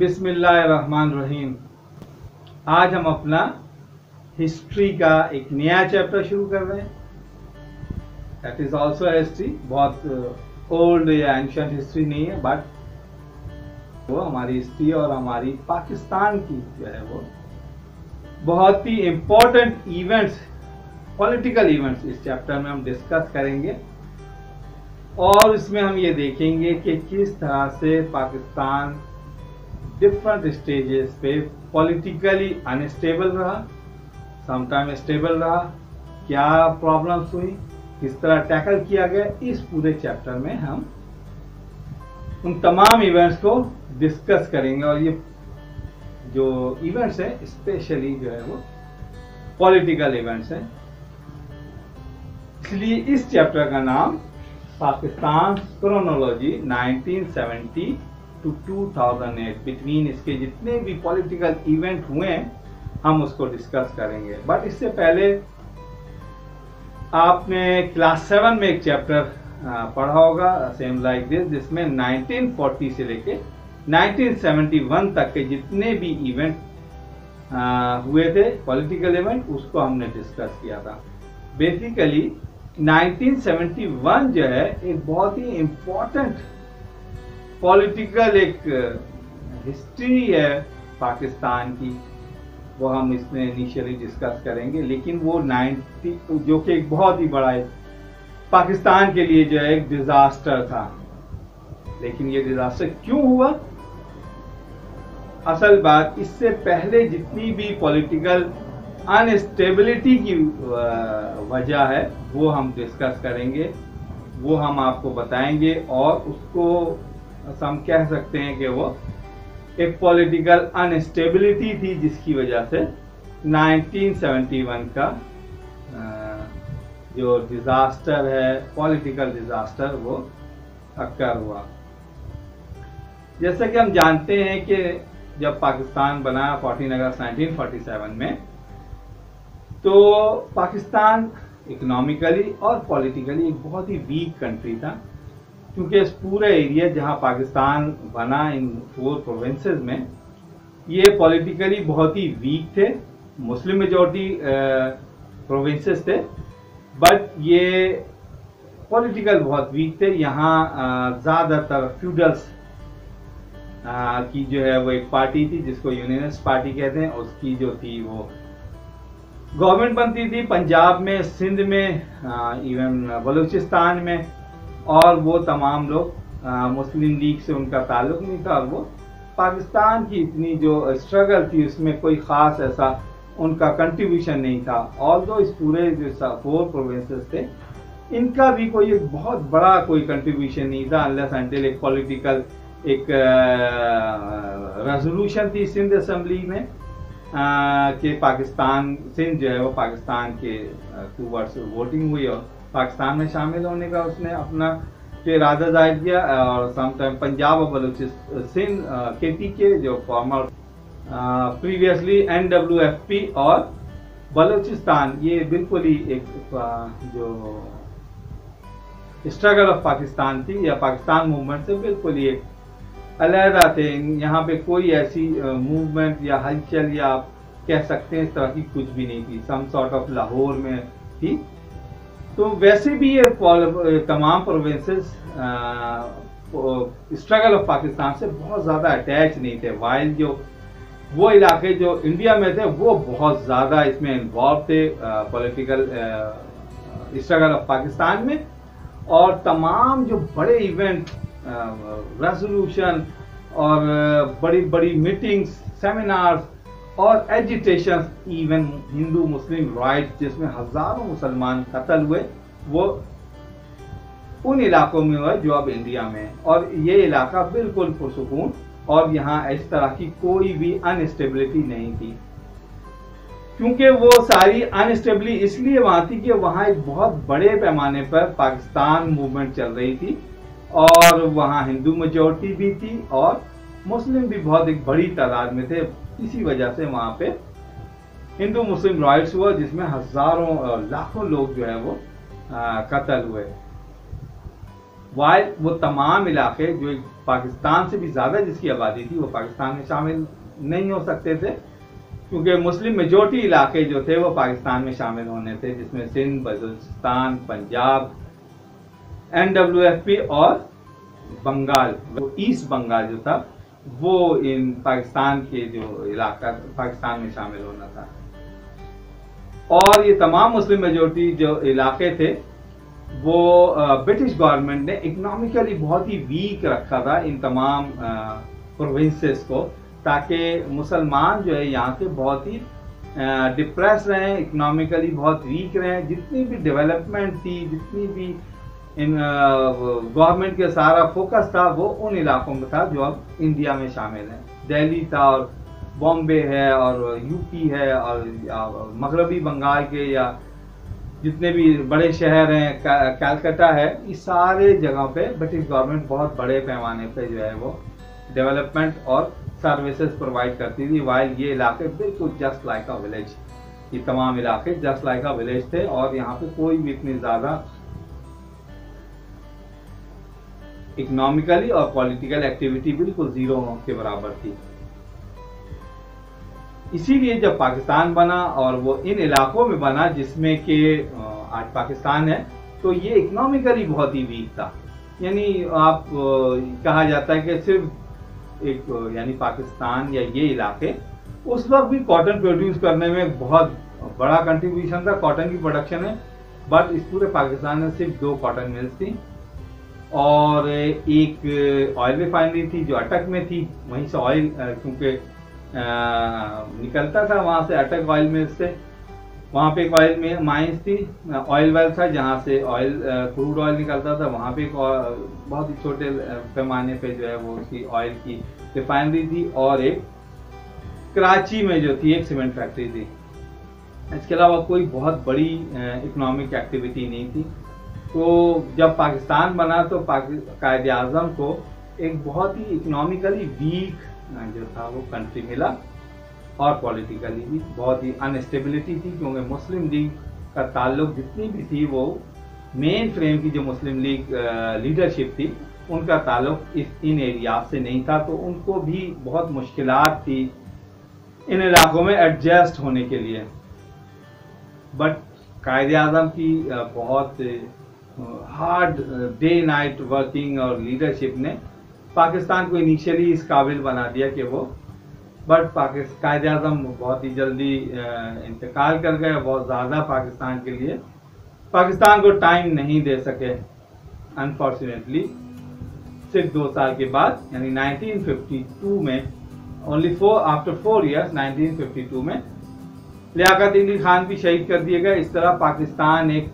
बिस्मिल्लाहिर्रहमानिर्रहीम। आज हम अपना हिस्ट्री का एक नया चैप्टर शुरू कर रहे हैं। दैट इज ऑल्सो हिस्ट्री, बहुत ओल्ड या एंशिएंट हिस्ट्री नहीं है, बट वो हमारी हिस्ट्री और हमारी पाकिस्तान की जो है वो बहुत ही इंपॉर्टेंट इवेंट्स, पॉलिटिकल इवेंट्स इस चैप्टर में हम डिस्कस करेंगे। और इसमें हम ये देखेंगे कि किस तरह से पाकिस्तान डिफरेंट स्टेजेस पे पॉलिटिकली अनस्टेबल रहा, समटाइम स्टेबल रहा, क्या प्रॉब्लम्स हुई, किस तरह टैकल किया गया। इस पूरे चैप्टर में हम उन तमाम इवेंट्स को डिस्कस करेंगे। और ये जो इवेंट्स हैं स्पेशली जो है वो पॉलिटिकल इवेंट्स हैं, इसलिए इस चैप्टर का नाम पाकिस्तान क्रोनोलॉजी 1970 टू 2008 बिटवीन, इसके जितने भी पॉलिटिकल इवेंट हुए हैं हम उसको डिस्कस करेंगे। बट इससे पहले आपने क्लास 7 में एक चैप्टर पढ़ा होगा सेम लाइक दिस, जिसमें 1940 से लेके 1971 तक के जितने भी इवेंट हुए थे पॉलिटिकल इवेंट, उसको हमने डिस्कस किया था। बेसिकली 1971 जो है एक बहुत ही इंपॉर्टेंट पॉलिटिकल एक हिस्ट्री है पाकिस्तान की, वो हम इसमें इनिशियली डिस्कस करेंगे। लेकिन वो 90 जो कि एक बहुत ही बड़ा पाकिस्तान के लिए जो है एक डिजास्टर था। लेकिन ये डिजास्टर क्यों हुआ, असल बात इससे पहले जितनी भी पॉलिटिकल अनस्टेबिलिटी की वजह है वो हम डिस्कस करेंगे, वो हम आपको बताएंगे। और उसको हम कह सकते हैं कि वो एक पॉलिटिकल अनस्टेबिलिटी थी जिसकी वजह से 1971 का जो डिजास्टर है, पॉलिटिकल डिजास्टर, वो अक्कर हुआ। जैसा कि हम जानते हैं कि जब पाकिस्तान बना 14 अगस्त 1947 में, तो पाकिस्तान इकोनॉमिकली और पॉलिटिकली एक बहुत ही वीक कंट्री था, क्योंकि इस पूरे एरिया जहां पाकिस्तान बना इन 4 प्रोविंसेस में ये पॉलिटिकली बहुत ही वीक थे। मुस्लिम मेजॉरिटी प्रोविंसेस थे, बट ये पॉलिटिकल बहुत वीक थे। यहाँ ज्यादातर फ्यूडल्स की जो है वो एक पार्टी थी जिसको यूनियनिस्ट पार्टी कहते हैं, उसकी जो थी वो गवर्नमेंट बनती थी पंजाब में, सिंध में, इवन बलूचिस्तान में। और वो तमाम लोग मुस्लिम लीग से उनका ताल्लुक नहीं था, और वो पाकिस्तान की इतनी जो स्ट्रगल थी उसमें कोई खास ऐसा उनका कंट्रीब्यूशन नहीं था। और जो इस पूरे जो 4 प्रोविंसेस थे इनका भी कोई एक बहुत बड़ा कोई कंट्रीब्यूशन नहीं था, अनलेस अंटिल एक पॉलिटिकल एक रेजोल्यूशन थी सिंध असेंबली में कि पाकिस्तान, सिंध जो है वो पाकिस्तान के टूवर्ड्स वोटिंग हुई और पाकिस्तान में शामिल होने का उसने अपना जो इरादा जाहिर किया। और समटाइम पंजाब और बलूचिस्तान, सिंध KPK जो फॉर्मर प्रीवियसली NWFP और बलूचिस्तान, ये बिल्कुल ही एक जो स्ट्रगल ऑफ पाकिस्तान थी या पाकिस्तान मूवमेंट से बिल्कुल ही एक अलहदा थे। यहाँ पे कोई ऐसी मूवमेंट या हलचल या आप कह सकते हैं इस तरह की कुछ भी नहीं थी, सम सॉर्ट ऑफ लाहौर में थी। तो वैसे भी ये तमाम प्रोविंसेस स्ट्रगल ऑफ पाकिस्तान से बहुत ज्यादा अटैच नहीं थे, वाइल जो वो इलाके जो इंडिया में थे वो बहुत ज्यादा इसमें इन्वॉल्व थे पॉलिटिकल स्ट्रगल ऑफ पाकिस्तान में। और तमाम जो बड़े इवेंट, रेजोल्यूशन और बड़ी बड़ी मीटिंग्स, सेमिनार्स और एजिटेशन, इवन हिंदू मुस्लिम राइट्स जिसमें हजारों मुसलमान कत्ल हुए, वो उन इलाकों में हुआ जो अब इंडिया में है। और ये इलाका बिल्कुल पुरसुकून, और यहाँ इस तरह की कोई भी अनस्टेबिलिटी नहीं थी, क्योंकि वो सारी अनस्टेबिलिटी इसलिए वहां थी कि वहां एक बहुत बड़े पैमाने पर पाकिस्तान मूवमेंट चल रही थी, और वहां हिंदू मेजॉरिटी भी थी और मुस्लिम भी बहुत एक बड़ी तादाद में थे। इसी वजह से वहां पे हिंदू मुस्लिम राइट्स हुआ, जिसमें हजारों लाखों लोग जो है वो कत्ल हुए। वाइल वो तमाम इलाके जो पाकिस्तान से भी ज़्यादा जिसकी आबादी थी वो पाकिस्तान में शामिल नहीं हो सकते थे, क्योंकि मुस्लिम मेजॉरिटी इलाके जो थे वो पाकिस्तान में शामिल होने थे, जिसमें सिंध, बलूचिस्तान, पंजाब, NWFP और बंगाल, वो ईस्ट बंगाल जो था वो इन पाकिस्तान के जो इलाका पाकिस्तान में शामिल होना था। और ये तमाम मुस्लिम मेजॉरिटी जो इलाके थे वो ब्रिटिश गवर्नमेंट ने इकोनॉमिकली बहुत ही वीक रखा था इन तमाम प्रोविंसेस को, ताकि मुसलमान जो है यहाँ के बहुत ही डिप्रेस रहे, इकोनॉमिकली बहुत वीक रहे। जितनी भी डेवलपमेंट थी, जितनी भी इन गवर्नमेंट के सारा फोकस था वो उन इलाकों में था जो अब इंडिया में शामिल है। दिल्ली था और बॉम्बे है और यूपी है और मगरबी बंगाल के या जितने भी बड़े शहर हैं, कलकत्ता है, इस सारे जगहों पे ब्रिटिश गवर्नमेंट बहुत बड़े पैमाने पे जो है वो डेवलपमेंट और सर्विसेज प्रोवाइड करती थी। वाइल ये इलाके बिल्कुल जस्ट लाइक अ विलेज, ये तमाम इलाके जस्ट लाइक अ विलेज थे और यहाँ पे कोई भी इतनी ज़्यादा इकोनॉमिकली और पॉलिटिकल एक्टिविटी बिल्कुल जीरो के बराबर थी। इसीलिए जब पाकिस्तान बना और वो इन इलाकों में बना जिसमें कि आज पाकिस्तान है, तो ये इकोनॉमिकली बहुत ही वीक था। यानी आप कहा जाता है कि सिर्फ एक यानी पाकिस्तान या ये इलाके उस वक्त भी कॉटन प्रोड्यूस करने में बहुत बड़ा कंट्रीब्यूशन था, कॉटन की प्रोडक्शन है, बट इस पूरे पाकिस्तान में सिर्फ 2 कॉटन मिल्स थी और एक ऑयल रिफाइनरी थी जो अटक में थी। वहीं से ऑयल क्योंकि निकलता था वहां से अटक ऑयल मिल से, वहां पे एक ऑयल में माइंस थी, ऑयल वेल था जहां से ऑयल क्रूड ऑयल निकलता था। वहां पे एक बहुत ही छोटे पैमाने पे जो है वो उसकी ऑयल की रिफाइनरी थी और एक कराची में जो थी एक सीमेंट फैक्ट्री थी। इसके अलावा कोई बहुत बड़ी इकोनॉमिक एक्टिविटी नहीं थी। तो जब पाकिस्तान बना तो कायद आज़म को एक बहुत ही इकोनॉमिकली वीक जो था वो कंट्री मिला और पॉलिटिकली भी बहुत ही अनस्टेबिलिटी थी, क्योंकि मुस्लिम लीग का ताल्लुक जितनी भी थी वो मेन फ्रेम की जो मुस्लिम लीग लीडरशिप थी उनका ताल्लुक इन एरिया से नहीं था, तो उनको भी बहुत मुश्किलात थी इन इलाकों में एडजस्ट होने के लिए। बट कायद आज़म की बहुत हार्ड डे नाइट वर्किंग और लीडरशिप ने पाकिस्तान को इनिशियली इस काबिल बना दिया कि वो, बट कायद आज़म बहुत ही जल्दी इंतकाल कर गए। बहुत ज़्यादा पाकिस्तान के लिए पाकिस्तान को टाइम नहीं दे सके अनफॉर्चुनेटली। सिर्फ 2 साल के बाद यानी 1952 में आफ्टर 4 years 1952 में लियाकत अली खान भी शहीद कर दिए गए। इस तरह पाकिस्तान एक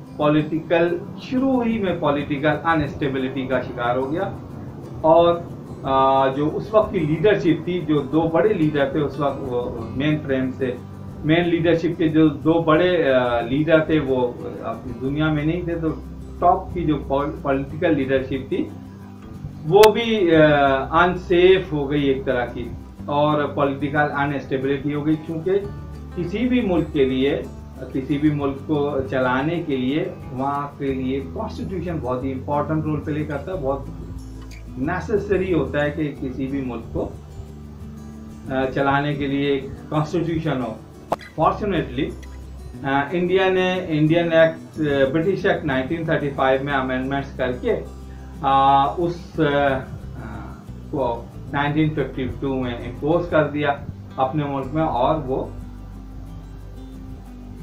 शुरू ही में पॉलिटिकल अनस्टेबिलिटी का शिकार हो गया और जो उस वक्त की लीडरशिप थी, जो 2 बड़े लीडर थे उस वक्त वो मेन लीडरशिप के जो 2 बड़े लीडर थे वो अपनी दुनिया में नहीं थे, तो टॉप की जो पॉलिटिकल लीडरशिप थी वो भी अनसेफ हो गई एक तरह की और पॉलिटिकल अनस्टेबिलिटी हो गई, क्योंकि किसी भी मुल्क के लिए, किसी भी मुल्क को चलाने के लिए वहाँ के लिए कॉन्स्टिट्यूशन बहुत ही इम्पोर्टेंट रोल प्ले करता है। बहुत नेसेसरी होता है कि किसी भी मुल्क को चलाने के लिए एक कॉन्स्टिट्यूशन हो। Fortunately Indian act British act 1935 में अमेंडमेंट्स करके उस को 1952 में इम्पोज कर दिया अपने मुल्क में और वो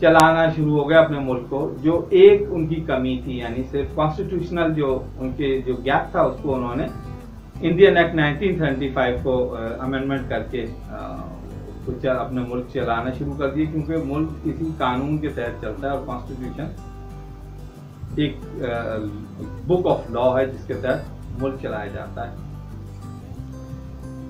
चलाना शुरू हो गया अपने मुल्क को। जो एक उनकी कमी थी, यानी सिर्फ कॉन्स्टिट्यूशनल जो उनके जो गैप था उसको उन्होंने इंडियन एक्ट 1935 को अमेंडमेंट करके कुछ अपने मुल्क चलाना शुरू कर दिए, क्योंकि मुल्क किसी कानून के तहत चलता है और कॉन्स्टिट्यूशन एक बुक ऑफ लॉ है जिसके तहत मुल्क चलाया जाता है।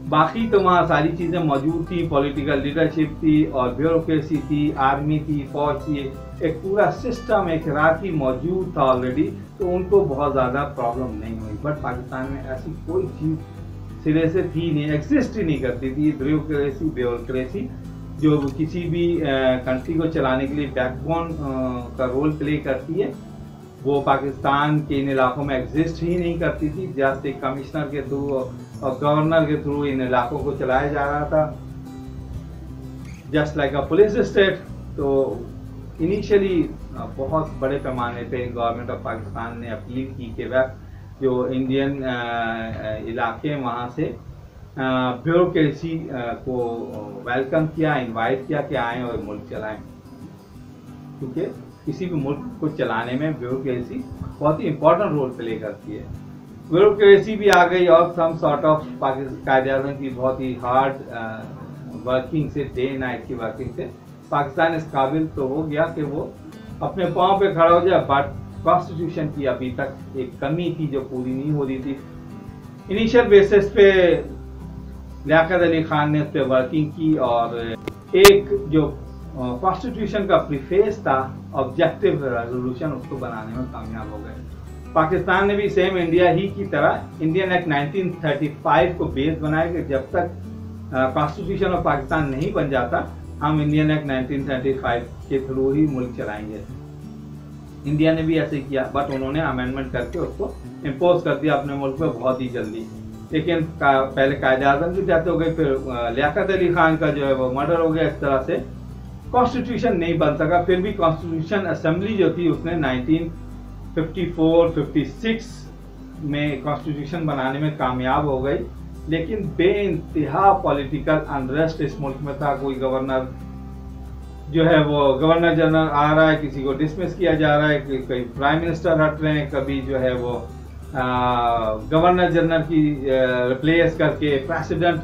बाकी तो वहाँ सारी चीज़ें मौजूद थी, पॉलिटिकल लीडरशिप थी और ब्यूरोक्रेसी थी, आर्मी थी, फौज थी, एक पूरा सिस्टम एक हिरार्की मौजूद था ऑलरेडी, तो उनको बहुत ज़्यादा प्रॉब्लम नहीं हुई। बट पाकिस्तान में ऐसी कोई चीज़ सिरे से थी नहीं, एग्जिस्ट ही नहीं करती थी ब्यूरोक्रेसी जो किसी भी कंट्री को चलाने के लिए बैकबोन का रोल प्ले करती है, वो पाकिस्तान के इन इलाकों में एग्जिस्ट ही नहीं करती थी। जस्ट एक कमिश्नर के थ्रू और गवर्नर के थ्रू इन इलाकों को चलाया जा रहा था, जस्ट लाइक अ पुलिस स्टेट। तो इनिशियली बहुत बड़े पैमाने पे गवर्नमेंट ऑफ पाकिस्तान ने अपील की कि वह जो इंडियन इलाके वहाँ से ब्यूरोक्रेसी को वेलकम किया, इनवाइट किया कि आएँ और मुल्क चलाएं, क्योंकि किसी भी मुल्क को चलाने में ब्यूरोक्रेसी बहुत ही इंपॉर्टेंट रोल प्ले करती है। ब्यूरोक्रेसी भी आ गई और सम सॉर्ट ऑफ कायदे-आज़म की बहुत ही हार्ड वर्किंग से, डे नाइट की वर्किंग से पाकिस्तान इस काबिल तो हो गया कि वो अपने पाँव पे खड़ा हो जाए। बट कॉन्स्टिट्यूशन की अभी तक एक कमी थी जो पूरी नहीं हो रही थी। इनिशियल बेसिस पे लियाकत अली खान ने उस पर वर्किंग की और एक जो कॉन्स्टिट्यूशन का प्रीफेस था, ऑब्जेक्टिव रेजोल्यूशन, उसको बनाने में कामयाब हो गए। पाकिस्तान ने भी सेम इंडिया ही की तरह इंडियन एक्ट 1935 को बेस बनाया कि जब तक कॉन्स्टिट्यूशन ऑफ पाकिस्तान नहीं बन जाता हम इंडियन एक्ट 1935 के थ्रू ही मुल्क चलाएंगे। इंडिया ने भी ऐसे किया, बट उन्होंने अमेंडमेंट करके उसको इम्पोज कर दिया अपने मुल्क में बहुत ही जल्दी। लेकिन पहले कायदे-आज़म की डेथ हो गई, फिर लियाकत अली खान का जो है वो मर्डर हो गया। इस तरह से कॉन्स्टिट्यूशन नहीं बन सका। फिर भी कॉन्स्टिट्यूशन असेंबली जो थी उसने 1954-56 में कॉन्स्टिट्यूशन बनाने में कामयाब हो गई, लेकिन बेइंतहा पॉलिटिकल अनरेस्ट इस मुल्क में था। कोई गवर्नर जो है वो गवर्नर जनरल आ रहा है, किसी को डिसमिस किया जा रहा है, कई प्राइम मिनिस्टर हट रहे हैं, कभी जो है वो गवर्नर जनरल की रिप्लेस करके प्रेसिडेंट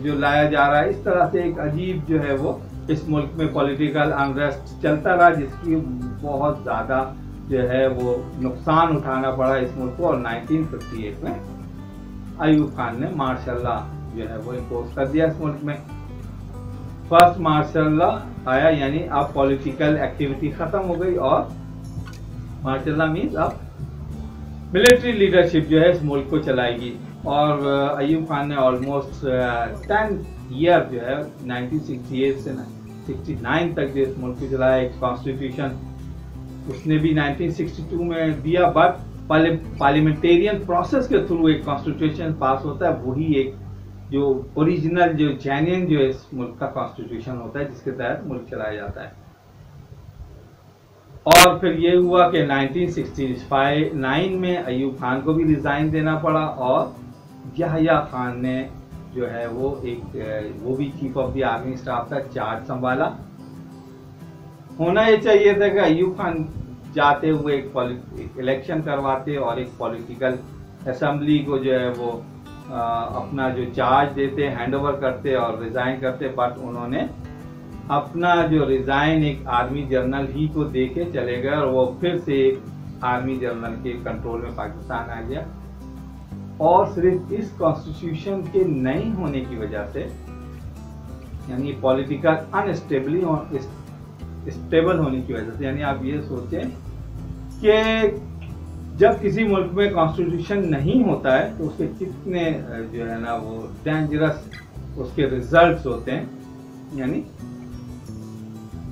जो लाया जा रहा है। इस तरह से एक अजीब जो है वो इस मुल्क में पॉलिटिकल अनरेस्ट चलता रहा, जिसकी बहुत ज़्यादा जो है वो नुकसान उठाना पड़ा इस मुल्क को। और 1958 में अयूब खान ने मार्शल लॉ जो है वो इम्पोज कर दिया इस मुल्क में। फर्स्ट मार्शल लॉ आया, यानी अब पॉलिटिकल एक्टिविटी खत्म हो गई और मार्शल लॉ मीन्स अब मिलिट्री लीडरशिप जो है इस मुल्क को चलाएगी। और अयूब खान ने ऑलमोस्ट 10 ईयर जो है 1968 से 69 तक जो इस मुल्क को चलाया। एक कॉन्स्टिट्यूशन उसने भी 1962 में दिया, बट पार्लियामेंटेरियन प्रोसेस के थ्रू एक कॉन्स्टिट्यूशन पास होता है, वही एक जो ओरिजिनल जो जेन्युइन जो इस मुल्क का कॉन्स्टिट्यूशन होता है, जिसके तहत मुल्क चलाया जाता है। और फिर ये हुआ कि 1969 में अयूब खान को भी रिजाइन देना पड़ा और याह्या खान ने जो है वो भी chief of the army staff का चार्ज संभाला। होना ये चाहिए था कि अयूब खान जाते हुए एक इलेक्शन करवाते और एक पॉलिटिकल असेंबली को जो है वो अपना जो चार्ज देते, हैंड ओवर करते और रिजाइन करते, बट उन्होंने अपना जो रिजाइन एक आर्मी जनरल ही को दे के चले गए और वो फिर से एक आर्मी जनरल के कंट्रोल में पाकिस्तान आ गया। और सिर्फ इस कॉन्स्टिट्यूशन के नहीं होने की वजह से, यानी पॉलिटिकल स्टेबल होने की वजह से, यानी आप ये सोचें कि जब किसी मुल्क में कॉन्स्टिट्यूशन नहीं होता है तो उसके कितने जो है ना वो डेंजरस उसके रिजल्ट्स होते हैं। यानी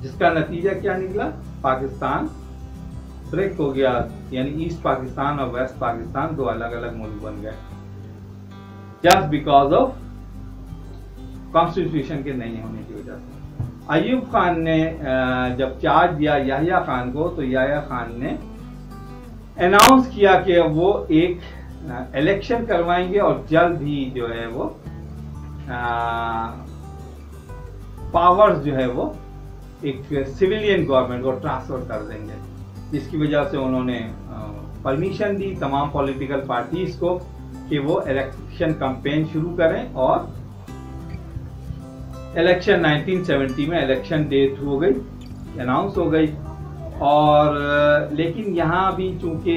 जिसका नतीजा क्या निकला, पाकिस्तान ब्रेक हो गया, यानी ईस्ट पाकिस्तान और वेस्ट पाकिस्तान दो अलग अलग मुल्क बन गए, जस्ट बिकॉज ऑफ कॉन्स्टिट्यूशन के नहीं होने की वजह से। अयूब खान ने जब चार्ज दिया याह्या खान को, तो याह्या खान ने अनाउंस किया कि वो एक इलेक्शन करवाएंगे और जल्द ही जो है वो पावर्स जो है वो एक सिविलियन गवर्नमेंट को ट्रांसफर कर देंगे, जिसकी वजह से उन्होंने परमिशन दी तमाम पॉलिटिकल पार्टीज को कि वो इलेक्शन कैंपेन शुरू करें। और इलेक्शन 1970 में इलेक्शन डेट हो गई, अनाउंस हो गई। और लेकिन यहाँ भी चूंकि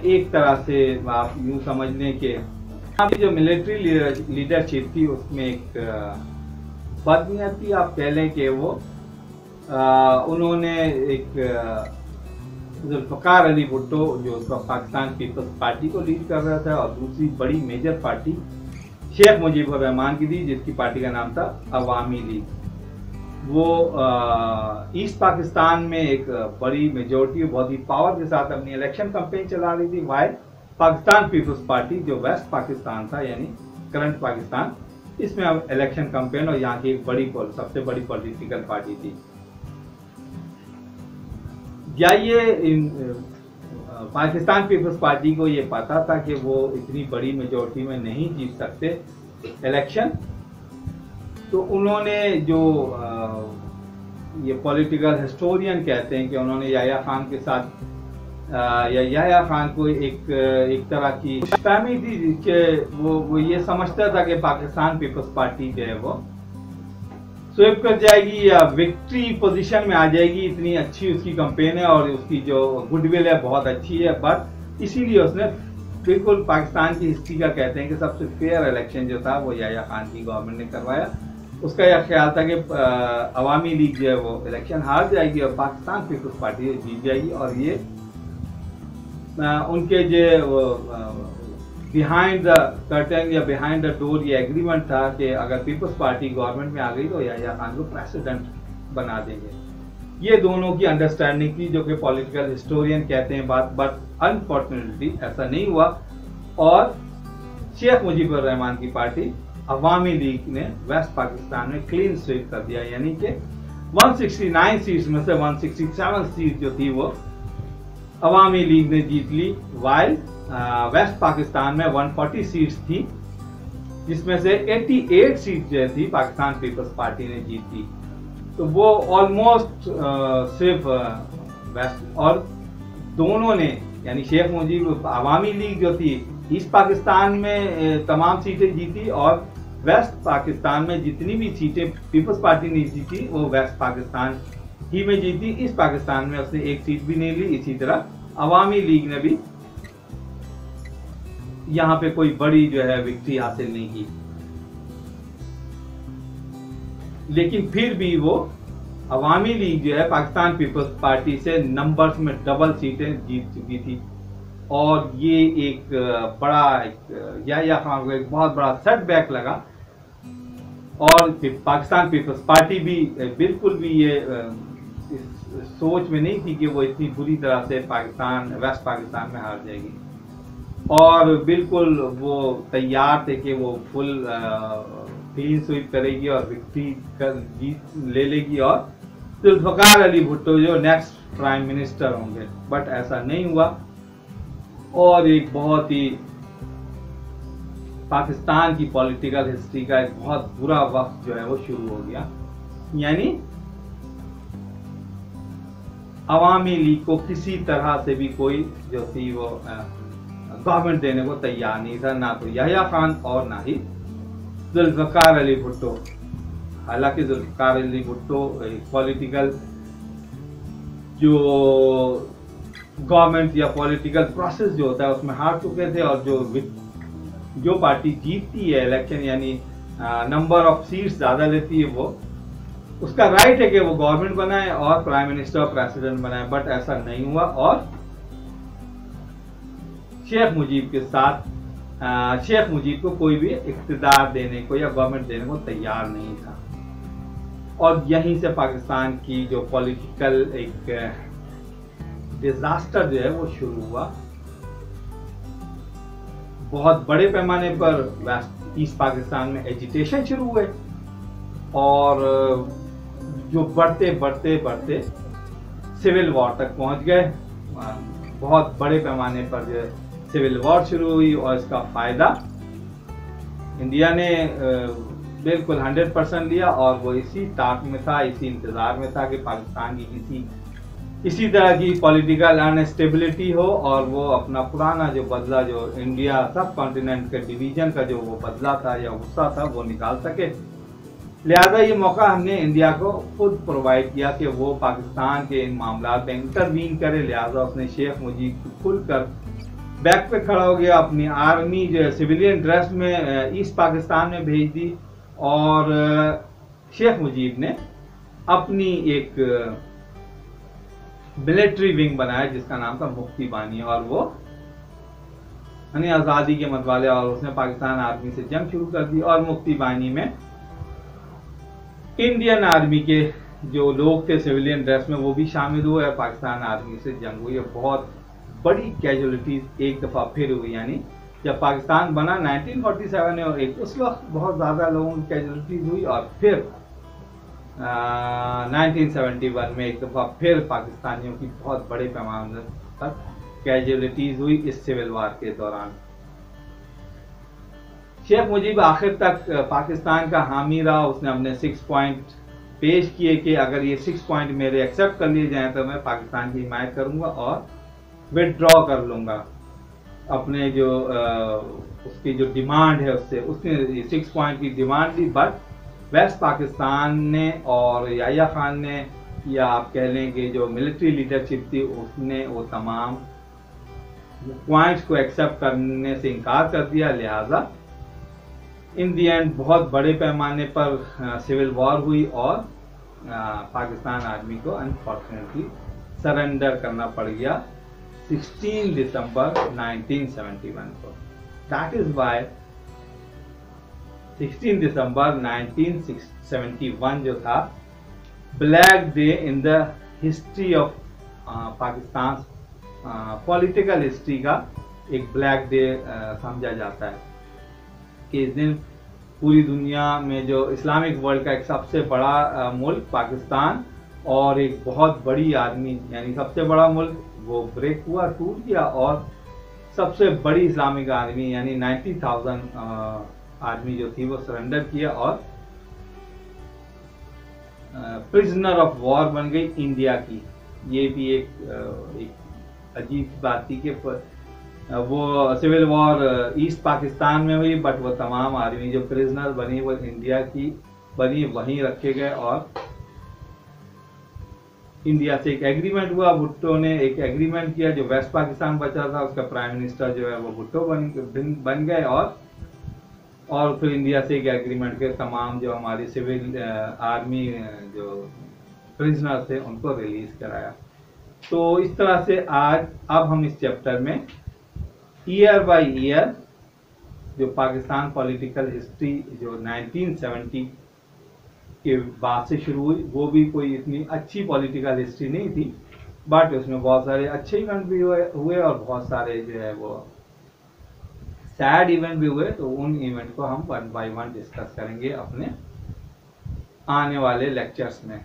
एक तरह से आप यूँ समझ लें कि यहाँ भी जो मिलिट्री लीडरशिप थी उसमें एक बदनीयती आप कह लें कि वो उन्होंने एक जुल्फ़िकार अली भुट्टो जो पाकिस्तान पीपल्स पार्टी को लीड कर रहा था और दूसरी बड़ी मेजर पार्टी शेख मुजीबुर रहमान की थी, जिसकी पार्टी का नाम था अवामी लीग। वो ईस्ट पाकिस्तान में एक बड़ी मेजोरिटी बहुत ही पावर के साथ अपनी इलेक्शन कैंपेन चला रही थी, वाइल पाकिस्तान पीपल्स पार्टी जो वेस्ट पाकिस्तान था यानी करंट पाकिस्तान, इसमें अब इलेक्शन कैंपेन और यहाँ की एक सबसे बड़ी पॉलिटिकल पार्टी थी। या ये पाकिस्तान पीपल्स पार्टी को ये पता था कि वो इतनी बड़ी मेजोरिटी में नहीं जीत सकते इलेक्शन, तो उन्होंने जो ये पॉलिटिकल हिस्टोरियन कहते हैं कि उन्होंने याह्या खान के साथ याह्या खान को एक तरह की फहमी थी कि वो ये समझता था कि पाकिस्तान पीपल्स पार्टी जो है वो स्वीप कर जाएगी या विक्ट्री पोजीशन में आ जाएगी, इतनी अच्छी उसकी कैंपेन है और उसकी जो गुडविल है बहुत अच्छी है। बट इसीलिए उसने बिल्कुल पाकिस्तान की हिस्ट्री का कहते हैं कि सबसे फेयर इलेक्शन जो था वो याह्या खान की गवर्नमेंट ने करवाया। उसका यह ख्याल था कि अवामी लीग जो है वो इलेक्शन हार जाएगी और पाकिस्तान पीपल्स पार्टी जीत जाएगी, और ये उनके जो बिहाइंड द कर्टन या बिहाइंड द डोर ये एग्रीमेंट था कि अगर पीपल्स पार्टी गवर्नमेंट में आ गई तो याह्या खान को प्रेसिडेंट बना देंगे। ये दोनों की अंडरस्टैंडिंग थी जो कि पॉलिटिकल हिस्टोरियन कहते हैं बात, बट अनफॉर्चुनेटली ऐसा नहीं हुआ और शेख मुजीबुर रहमान की पार्टी अवामी लीग ने वेस्ट पाकिस्तान में क्लीन स्वीप कर दिया, यानी कि 169 सीट्स में से 167 सीट जो थी वो अवामी लीग ने जीत ली, वाइल वेस्ट पाकिस्तान में 140 सीट्स थी जिसमें से 88 सीट जो थी पाकिस्तान पीपल्स पार्टी ने जीती। तो वो ऑलमोस्ट सिर्फ वेस्ट और दोनों ने यानी शेख मुजीब अवामी लीग जो थी ईस्ट पाकिस्तान में तमाम सीटें जीती और वेस्ट पाकिस्तान में जितनी भी सीटें पीपल्स पार्टी ने जीती वो वेस्ट पाकिस्तान ही में जीती। ईस्ट पाकिस्तान में उसने एक सीट भी नहीं ली। इसी तरह अवामी लीग ने भी यहाँ पे कोई बड़ी जो है विक्ट्री हासिल नहीं की, लेकिन फिर भी वो अवामी लीग जो है पाकिस्तान पीपल्स पार्टी से नंबर्स में डबल सीटें जीत चुकी थी और ये एक बड़ा याह्या खान को एक बहुत बड़ा सेटबैक लगा और पाकिस्तान पीपल्स पार्टी भी बिल्कुल भी ये इस सोच में नहीं थी कि वो इतनी बुरी तरह से वेस्ट पाकिस्तान में हार जाएगी और बिल्कुल वो तैयार थे कि वो फुल क्लीन स्वीप करेगी और विक्ट्री जीत ले लेगी और जुल्फ़िकार अली भुट्टो जो नेक्स्ट प्राइम मिनिस्टर होंगे, बट ऐसा नहीं हुआ और एक बहुत ही पाकिस्तान की पॉलिटिकल हिस्ट्री का एक बहुत बुरा वक्त जो है वो शुरू हो गया। यानी अवामी लीग को किसी तरह से भी कोई जो थी वो गवर्नमेंट देने को तैयार नहीं था, ना तो याह्या खान और ना ही जुल्फ़िकार अली भुट्टो। हालांकि जुल्फ़िकार अली भुट्टो एक पॉलिटिकल जो गवर्नमेंट या पॉलिटिकल प्रोसेस जो होता है उसमें हार चुके थे और जो पार्टी जीतती है इलेक्शन यानी नंबर ऑफ सीट्स ज्यादा लेती है वो उसका राइट है कि वो गवर्नमेंट बनाए और प्राइम मिनिस्टर और प्रेसिडेंट बनाए, बट ऐसा नहीं हुआ और शेख मुजीब के साथ शेख मुजीब को कोई भी इख्तिदार देने को या गवर्नमेंट देने को तैयार नहीं था और यहीं से पाकिस्तान की जो पॉलिटिकल एक डिजास्टर जो है वो शुरू हुआ। बहुत बड़े पैमाने पर वेस्ट ईस्ट पाकिस्तान में एजिटेशन शुरू हुए और जो बढ़ते बढ़ते बढ़ते सिविल वॉर तक पहुंच गए। बहुत बड़े पैमाने पर जो सिविल वॉर शुरू हुई और इसका फायदा इंडिया ने बिल्कुल 100% लिया और वो इसी ताक में था, इसी इंतजार में था कि पाकिस्तान की इसी तरह की पॉलिटिकल अनस्टेबिलिटी हो और वो अपना पुराना जो बदला जो इंडिया सब कॉन्टिनेंट के डिवीजन का जो वो बदला था या गुस्सा था वो निकाल सके। लिहाजा ये मौका हमने इंडिया को खुद प्रोवाइड किया कि वो पाकिस्तान के इन मामलों में इंटरवीन करे। लिहाजा उसने शेख मुजीब को खुलकर बैक पे खड़ा हो गया, अपनी आर्मी जो सिविलियन ड्रेस में ईस्ट पाकिस्तान में भेज दी और शेख मुजीब ने अपनी एक मिलिट्री विंग बनाया जिसका नाम था मुफ्ती बानी और वो यानी आज़ादी के मतवाले और उसने पाकिस्तान आर्मी से जंग शुरू कर दी और मुफ्ती बानी में इंडियन आर्मी के जो लोग थे सिविलियन ड्रेस में वो भी शामिल हुए और पाकिस्तान आर्मी से जंग हुई। बहुत बड़ी कैजुअलिटीज एक दफ़ा फिर हुई, यानी जब पाकिस्तान बना 1947 में और एक उस वक्त बहुत ज़्यादा लोगों की कैजुअलिटीज हुई, और फिर 1971 में एक दफ़ा फिर पाकिस्तानियों की बहुत बड़े पैमाने पर कैजुअलिटीज हुई इस सिविल वार के दौरान। शेख मुजीब आखिर तक पाकिस्तान का हामी रहा। उसने अपने 6 पॉइंट पेश किए कि अगर ये 6 पॉइंट मेरे एक्सेप्ट कर लिए जाएं तो मैं पाकिस्तान की हिमायत करूंगा और विदड्रॉ कर लूंगा अपने जो उसकी जो डिमांड है उससे। उसने 6 पॉइंट की डिमांड दी, बट वेस्ट पाकिस्तान ने और याह्या खान ने, या आप कह लें कि जो मिलिट्री लीडरशिप थी, उसने वो तमाम पॉइंट्स को एक्सेप्ट करने से इनकार कर दिया। लिहाजा इन दी एंड बहुत बड़े पैमाने पर सिविल वॉर हुई और पाकिस्तान आर्मी को अनफॉर्चुनेटली सरेंडर करना पड़ गया 16 दिसंबर 1971 को। दैट इज वाई 16 दिसंबर 1971 जो था black day in the history of Pakistan political history का एक ब्लैक डे समझा जाता है कि इस दिन पूरी दुनिया में जो इस्लामिक वर्ल्ड का एक सबसे बड़ा मुल्क पाकिस्तान और एक बहुत बड़ी आर्मी, यानी सबसे बड़ा मुल्क वो ब्रेक हुआ, टूट गया, और सबसे बड़ी इस्लामिक आर्मी यानी 90,000 आर्मी जो थी वो सरेंडर किया और प्रिजनर ऑफ वॉर बन गई इंडिया की। ये भी एक अजीब बात थी कि वो सिविल वॉर ईस्ट पाकिस्तान में हुई, बट वो तमाम आर्मी जो प्रिजनर बनी वो इंडिया की बनी, वहीं रखे गए। और इंडिया से एक एग्रीमेंट हुआ, भुट्टो ने एक एग्रीमेंट किया, जो वेस्ट पाकिस्तान बचा था उसका प्राइम मिनिस्टर जो है वो भुट्टो बन गए, और फिर इंडिया से एक एग्रीमेंट के तमाम जो हमारी सिविल आर्मी जो प्रिजनर थे उनको रिलीज कराया। तो इस तरह से अब हम इस चैप्टर में ईयर बाय ईयर जो पाकिस्तान पॉलिटिकल हिस्ट्री जो 1970 के बाद से शुरू हुई, वो भी कोई इतनी अच्छी पॉलिटिकल हिस्ट्री नहीं थी, बट उसमें बहुत सारे अच्छे इवेंट भी हुए और बहुत सारे जो है वो सैड इवेंट भी हुए। तो उन इवेंट को हम 1 बाय 1 डिस्कस करेंगे अपने आने वाले लेक्चर्स में।